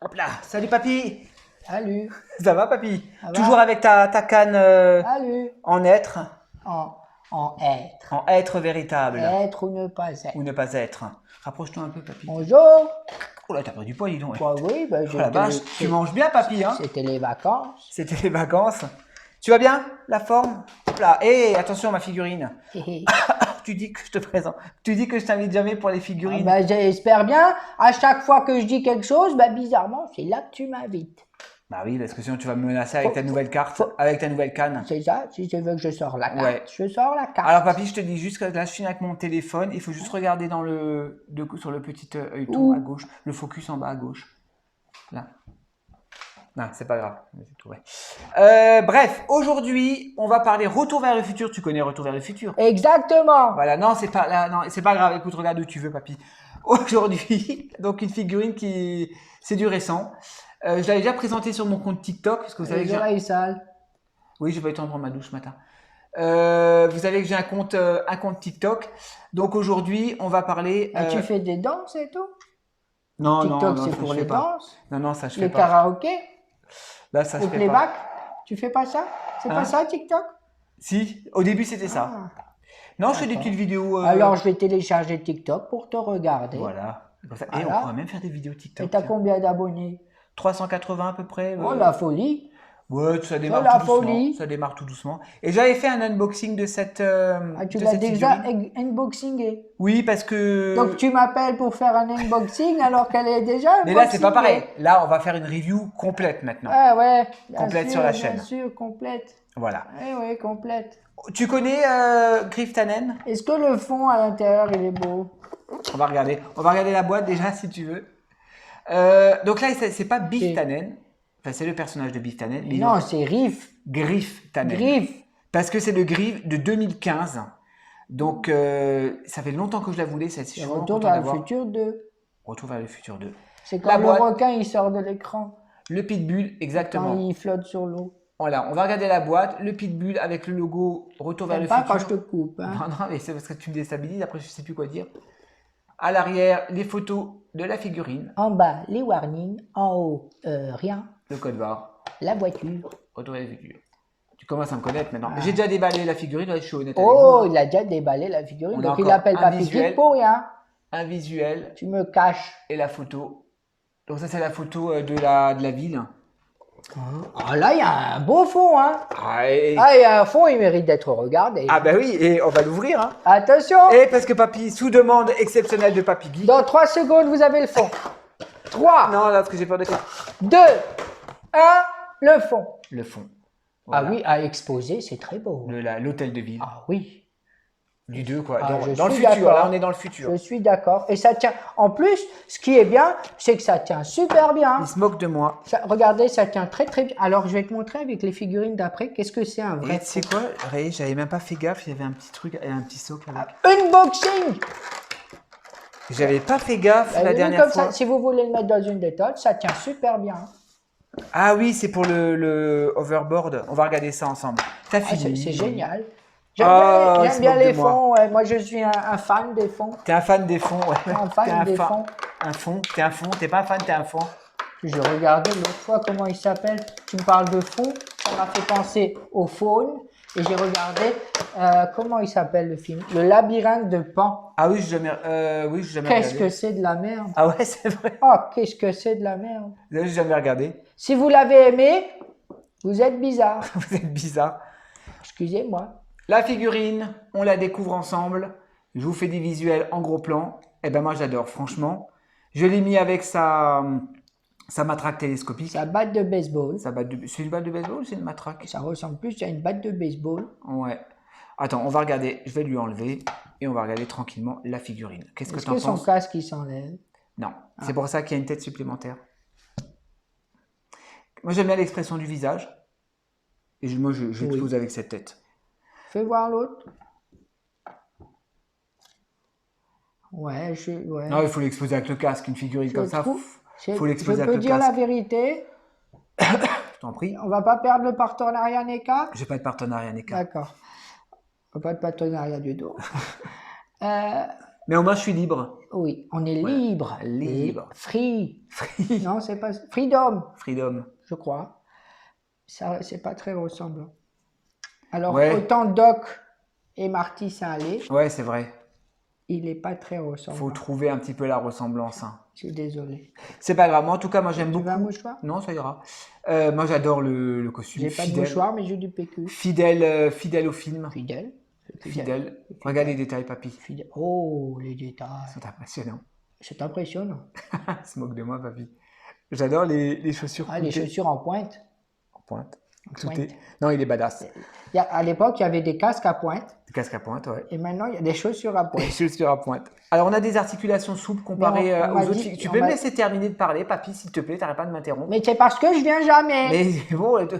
Hop là, salut papy. Salut. Ça va papy? Ça va? Toujours avec ta canne Salut. en être, En, en être. en être véritable. Être ou ne pas être. Ou ne pas être. Rapproche-toi un peu papy. Bonjour. Oh là, t'as pris du poids, dis donc. Bah oui, bah, Oh la vache, tu manges bien papy, hein? C'était les vacances. C'était les vacances. Tu vas bien? La forme? Hop là. Hé, attention ma figurine. Tu dis que je te présente. Tu dis que je t'invite jamais pour les figurines. Bah, j'espère bien. À chaque fois que je dis quelque chose, bah, bizarrement, c'est là que tu m'invites. Bah oui, parce que sinon tu vas me menacer avec Faut- ta nouvelle carte, faut- avec ta nouvelle canne. C'est ça, si tu veux que je sors la carte, Ouais. je sors la carte. Alors papy, je te dis juste que là je finis avec mon téléphone, il faut juste regarder sur le petit œilleton Où? à gauche, le focus en bas à gauche. Là. Non, c'est pas grave. J'ai tout, ouais. Bref, aujourd'hui, on va parler Retour vers le futur. Tu connais Retour vers le futur? Exactement. Voilà, non, c'est pas là, non, c'est pas grave. Écoute, regarde où tu veux, papy. Aujourd'hui, donc une figurine qui, c'est du récent. Je l'avais déjà présenté sur mon compte TikTok, parce que vous savez que Les j'ai... oreilles sales. Oui, je vais prendre ma douche ce matin. Vous savez que j'ai un compte TikTok. Donc aujourd'hui, on va parler. Et tu fais des danses et tout? Non, TikTok, non, c'est ça, pour je les fais pas. danses? Non, non, ça je Le fais pas. karaoké? Là, ça je Le fais playback? pas. Tu fais pas ça? C'est Hein? pas ça, TikTok? Si, au début c'était ça. Ah. Non, je fais des D'accord. petites vidéos. Alors, je vais télécharger TikTok pour te regarder. Voilà. Comme ça. Et on Voilà. pourra même faire des vidéos TikTok. Et t'as Tiens. combien d'abonnés? 380 à peu près. Oh, la folie! Ouais, ça démarre la tout doucement. folie. Ça démarre tout doucement. Et j'avais fait un unboxing de cette. Ah, tu de l'as cette déjà figurine. unboxingé. Oui, parce que. Donc, tu m'appelles pour faire un unboxing alors qu'elle est déjà Mais là, c'est pas unboxingée. pareil. Là, on va faire une review complète maintenant. Ah ouais, bien Complète sûr, sur la bien chaîne. sûr, complète. Voilà. Eh oui, complète. Tu connais Griff Tannen? Est-ce que le fond à l'intérieur, il est beau? On va regarder. On va regarder la boîte déjà si tu veux. Donc là, c'est pas Biff C'est- Tannen. Enfin, c'est le personnage de Biff Tannen. Mais Non, c'est Riff. Griff Tannen. Griff. Parce que c'est le Griff de 2015. Donc, ça fait longtemps que je la voulais. Je suis Le vraiment Retour content vers le d'avoir. futur 2. Retour vers le futur 2. C'est La quand le boîte. requin, il sort de l'écran. Le Pitbull, Quand exactement. il flotte sur l'eau. Voilà, on va regarder la boîte. Le Pitbull avec le logo Retour vers T'aimes le pas futur. quand je te coupe, hein? Non, non, mais c'est parce que tu me déstabilises. Après, je sais plus quoi dire. À l'arrière, les photos de la figurine. En bas, les warnings. En haut, rien. Le code barre. La voiture. Retour vers le futur. Tu commences à me connaître maintenant. Ah. J'ai déjà déballé la figurine. Là, je suis honnête avec Oh, vous. il a déjà déballé la figurine. On a Donc, il encore l'appelle un Papy visuel. Kid pour rien. Un visuel Tu me caches. et la photo. Donc ça, c'est la photo de la ville. Ah, là, il y a un beau fond, hein? Ah, et- Ah, il y a un fond, il mérite d'être regardé. ah bah oui, et on va l'ouvrir. Hein. Attention! Et parce que papy, sous demande exceptionnelle de Papy Guy. Dans 3 secondes, vous avez le fond. 3, Non, là, parce que j'ai peur de ça. 2, 1, le fond. Le fond. Ah Voilà. oui, à exposer, c'est très beau. L'hôtel de ville. Ah oui, Du 2, quoi. Ah, je Dans le suis futur, d'accord. là, on est dans le futur. je suis d'accord. Et ça tient. En plus, ce qui est bien, c'est que ça tient super bien. Il se moque de moi. Regardez, ça tient très très bien. Alors, je vais te montrer avec les figurines d'après. Qu'est-ce que c'est un Et vrai tu sais quoi, Ray, j'avais même pas fait gaffe, il y avait un petit truc, un petit socle avec. unboxing? J'avais pas fait gaffe Vous avez la vu dernière comme fois. ça, si vous voulez le mettre dans une détente, ça tient super bien. Ah oui, c'est pour le overboard. On va regarder ça ensemble. T'as Ah, fini. c'est génial. J'aime Ah, il bien, se j'aime bien moque de les moi. fonds. Ouais. Moi, je suis un fan des fonds. T'es un fan des fonds, ouais. Un fan T'es un des fan- fonds. Un fond, t'es un fond, t'es pas un fan, t'es un fond. Je regardais l'autre fois comment il s'appelle. Tu me parles de fond, ça m'a fait penser au faune. Et j'ai regardé comment il s'appelle le film, Le labyrinthe de Pan. Ah oui, j'ai jamais Qu'est-ce regardé. que c'est de la merde? Ah ouais, c'est vrai. Oh, qu'est-ce que c'est de la merde? J'ai jamais regardé. Si vous l'avez aimé, vous êtes bizarre. Vous êtes bizarre. Excusez-moi. La figurine, on la découvre ensemble. Je vous fais des visuels en gros plan. Eh ben moi j'adore, franchement. Je l'ai mis avec sa matraque télescopique. Sa batte de baseball. C'est une batte de baseball ou c'est une matraque? Ça ressemble plus à une batte de baseball. Ouais. Attends, on va regarder. Je vais lui enlever et on va regarder tranquillement la figurine. Qu'est-ce que Est-ce t'en que son penses? casque il s'enlève? Non. C'est pour ça qu'il y a une tête supplémentaire. Moi j'aime bien l'expression du visage. Et je l'expose avec cette tête. Fais voir l'autre. Ouais, ouais. Non, il faut l'exposer avec le casque. Une figurine Je comme ça, trouve- faut l'exposer Je avec peux le dire la casque. vérité. Je t'en prie. On va pas perdre le partenariat NECA? J'ai pas de partenariat NECA. D'accord. Pas de partenariat du tout. Mais au moins, je suis libre. Oui, on est Voilà. libre. Libre. Free. Non, c'est pas freedom, Freedom. je crois. Ça, c'est pas très ressemblant. Alors, Ouais. autant Doc et Marty, ça allait. Ouais, c'est vrai. Il est pas très Faut ressemblant. trouver un petit peu la ressemblance. Hein. Je suis désolé. C'est pas grave. Moi, en tout cas, moi, j'aime Tu beaucoup. veux un mouchoir? Non, ça ira. Moi, j'adore le costume. J'ai pas de Fidèle. mouchoir, mais j'ai du PQ. Fidèle au film. Fidèle. Fidèle. Regarde les détails, papy. Fidèle. Oh, les détails. C'est impressionnant. C'est impressionnant. Il se moque de moi, papy. J'adore les chaussures. Ah, les coutées. chaussures en pointe. En pointe. Tout Pointe. est- Non, il est badass. À l'époque, il y avait des casques à pointe. Casque à pointe, ouais. Et maintenant, il y a des chaussures à pointe. Les chaussures à pointe. Alors, on a des articulations souples comparées Mais on m'a aux autres. dit- Tu on peux me m'a- laisser terminer de parler, papy, s'il te plaît, t'arrêtes pas de m'interrompre. Mais c'est parce que je viens jamais. Mais bon, tu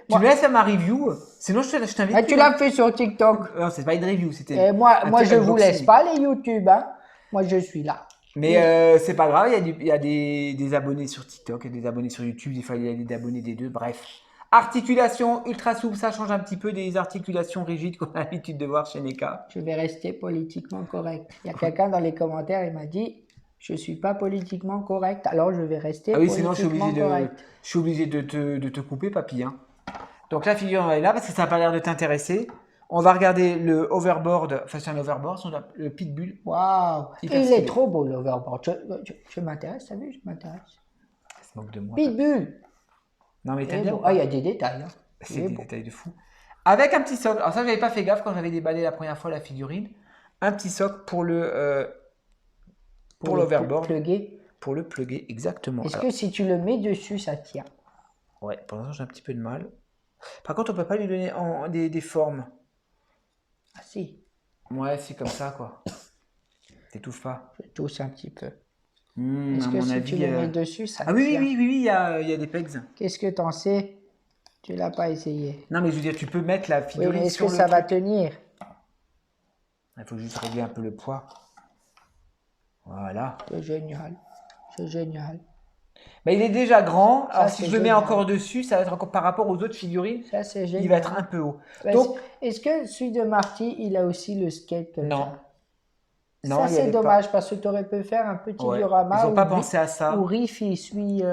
Moi- me laisses faire ma review, sinon je t'invite. Mais tu l'as fait sur TikTok. Non, c'est pas une review, c'était. Et moi, je vous unboxing. laisse pas les YouTube. Hein. Moi, je suis là. Mais c'est pas grave, il y a des abonnés sur TikTok, il y a des abonnés sur YouTube, des fois il y a des abonnés des deux, bref. Articulation ultra souple, ça change un petit peu des articulations rigides qu'on a l'habitude de voir chez Neka. Je vais rester politiquement correct. Il y a quelqu'un dans les commentaires, il m'a dit, je suis pas politiquement correct. Alors, je vais rester Ah oui, sinon je suis politiquement correct. obligé de te couper, papy. Hein. Donc la figure elle est là parce que ça n'a pas l'air de t'intéresser. On va regarder le overboard, enfin c'est un overboard, le pitbull. Waouh. Hyper Il stylé. est trop beau, l'overboard. Je m'intéresse, t'as vu, je m'intéresse. Ça se moque de moi. Pitbull. Non mais Il t'aimes est bien beau. ou pas? Ah, il y a des détails. Hein. C'est Il est des beau. détails de fou. Avec un petit socle. Alors ça, j'avais pas fait gaffe quand j'avais déballé la première fois la figurine. Un petit socle pour pour l'overboard. Plugger. Pour le plugger, exactement. Est-ce Alors, que si tu le mets dessus, ça tient? ouais, pour l'instant, j'ai un petit peu de mal. Par contre, on peut pas lui donner des formes. Ah si, Ouais, c'est comme ça, quoi. T'étouffes pas. je tousse un petit peu. À Est-ce que mon si avis, tu le mets dessus, ça Ah oui, oui, tient? oui, oui, oui, il y a des pegs. Qu'est-ce que t'en sais? Tu l'as pas essayé. Non, mais je veux dire, tu peux mettre la Oui, figurine mais est-ce sur que le ça va truc. tenir? Il faut juste régler un peu le poids. Voilà. C'est génial. C'est génial. Mais il est déjà grand. Alors, si c'est je le mets génial. encore dessus, ça va être encore par rapport aux autres figurines, Ça, c'est génial. il va être un peu haut. Parce- Donc, Est-ce que celui de Marty, il a aussi le skate comme non. ça? Non, Ça, il y c'est avait dommage parce que tu aurais pu faire un petit Ouais. diorama Ils n'ont où pas Gri- pensé à ça. où Riff, il suit...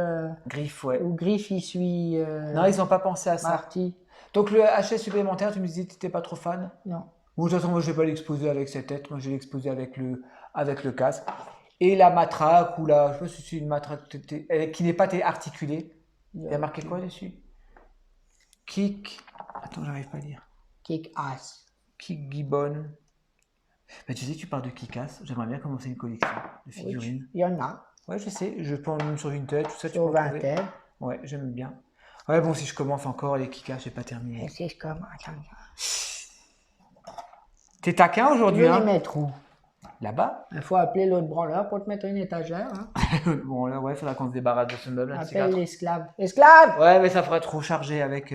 Griff, ouais. où Griff, il suit Non, ils n'ont pas pensé à ça. Marty. Donc, le HS supplémentaire, tu me disais que tu n'étais pas trop fan. Non. Bon, de toute façon, moi, je ne vais pas l'exposer avec cette tête. Moi, je vais l'exposer avec le casque. Et la matraque, ou la. Je sais pas si c'est une matraque qui n'est pas articulée. Il y a marqué quoi dessus? Kick. Attends, j'arrive pas à lire. Kick ass. Kick Gibbon. Mais tu sais, tu parles de Kick-Ass. J'aimerais bien commencer une collection de Oui, figurines. il y en a. Ouais, je sais. Je prends une sur Vinted, tout ça. Tu Sur peux en trouver. Vinted. Ouais, j'aime bien. Ouais, bon, si je commence encore les Kick-Ass, j'ai pas Et terminé. c'est comment? T'es taquin Tu aujourd'hui, veux les hein? mettre où? Là-bas? Il faut appeler l'autre branleur pour te mettre une étagère. Hein. Bon, là, ouais, faudra qu'on se débarrasse de ce meuble. un de ces Appelle quatre. l'esclave. Esclave! Ouais, mais ça fera trop chargé avec.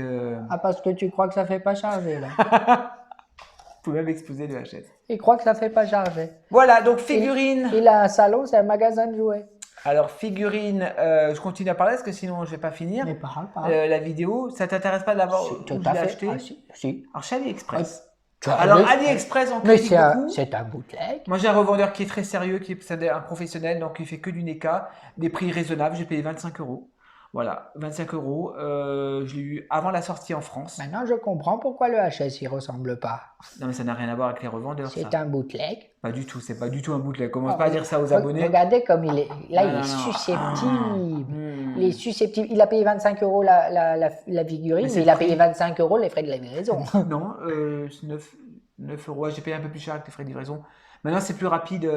Ah, parce que tu crois que ça fait pas charger, là. Vous pouvez même exposer le HS. Il croit que ça fait pas charger. Voilà, donc figurine. Il a un salon, c'est un magasin de jouets. Alors, figurine, je continue à parler parce que sinon je vais pas finir. Mais parle pas. La vidéo, ça t'intéresse pas d'avoir où Tout je à l'ai fait. acheté? Ah, si. Alors, chez AliExpress. Tu as Alors, raison. AliExpress en Mais critique beaucoup. c'est un bootleg. Moi, j'ai un revendeur qui est très sérieux, qui est un professionnel, donc il fait que du NECA, des prix raisonnables. J'ai payé 25 euros. Voilà, 25 euros. Je l'ai eu avant la sortie en France. Maintenant, je comprends pourquoi le HS, il ressemble pas. Non, mais ça n'a rien à voir avec les revendeurs, ça. C'est un bootleg. Pas du tout, c'est pas du tout un bootleg. Commence pas à dire ça aux abonnés. Regardez comme il est. Là, Non, il non, est non. susceptible. Hmm. Il est susceptible. Il a payé 25 euros la figurine, Mais c'est mais il a le prix. payé 25 euros les frais de la livraison. Non, c'est 9 euros. Ouais, j'ai payé un peu plus cher avec les frais de livraison. Maintenant, c'est plus rapide.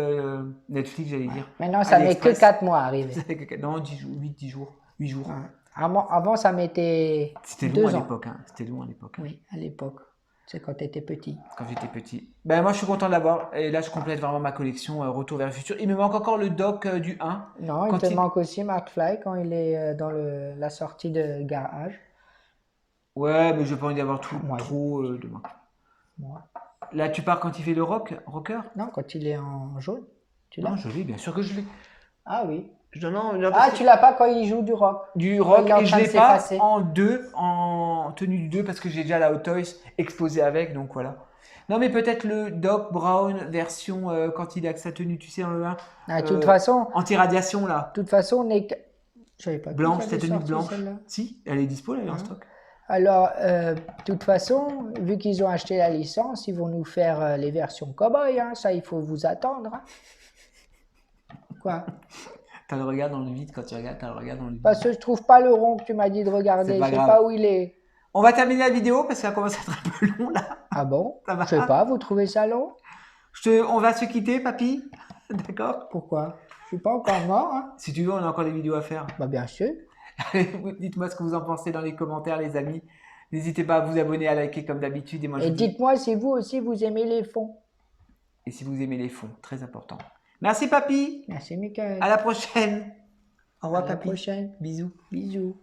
Netflix, j'allais dire. Maintenant, ça met que AliExpress. 4 mois à arriver. Non, 10 jours, 10 jours. 8 jours. Avant, ça mettait C'était 2 long à ans. l'époque. Hein. C'était long à l'époque. Hein. Oui, à l'époque. C'est quand tu étais petit. Quand j'étais petit. Ben, moi, je suis content de l'avoir. Et là, je complète vraiment ma collection Retour vers le futur. Il me manque encore le doc du 1. Non, il Quand te il- manque aussi McFly quand il est dans la sortie de garage. Ouais, mais je n'ai pas envie d'avoir Moi, trop demain. Moi. Là, tu pars quand il fait le rocker? Non, quand il est en jaune. Tu l'as? Non, je l'ai, bien sûr que je l'ai. Ah oui. Non, Ah, tu l'as pas quand il joue du rock. du rock Il est en et je train de l'ai pas s'effacer. en tenue du 2 parce que j'ai déjà la Hot Toys exposée avec, donc voilà. Non, mais peut-être le Doc Brown version quand il a que sa tenue, tu sais, dans le 1. Ah, de toute façon, Anti-radiation, là. on est. Je savais pas Blanche, qu'ils sa avaient tenue sorti blanche. celle-là. Si, elle est dispo, elle est en Hein? stock. Alors, de toute façon, vu qu'ils ont acheté la licence, ils vont nous faire les versions cowboy. Hein. Ça, il faut vous attendre. Hein. Quoi? T'as le regard dans le vide quand tu regardes, t'as le regard dans le vide. Parce que je trouve pas le rond que tu m'as dit de regarder. C'est pas Je sais grave. pas où il est. On va terminer la vidéo parce que ça commence à être un peu long là. Ah bon? Ça va. Je sais pas, vous trouvez ça long? On va se quitter, papy. D'accord? Pourquoi? Je suis pas encore mort. Hein. Si tu veux, on a encore des vidéos à faire. Bah bien sûr. Dites-moi ce que vous en pensez dans les commentaires, les amis. N'hésitez pas à vous abonner, à liker comme d'habitude. Et moi, je Et vous dis... dites-moi si vous aussi vous aimez les fonds. Et si vous aimez les fonds, très important. Merci, papy. Merci, Michael. À la prochaine. Au revoir, À la papy. prochaine. Bisous. Bisous.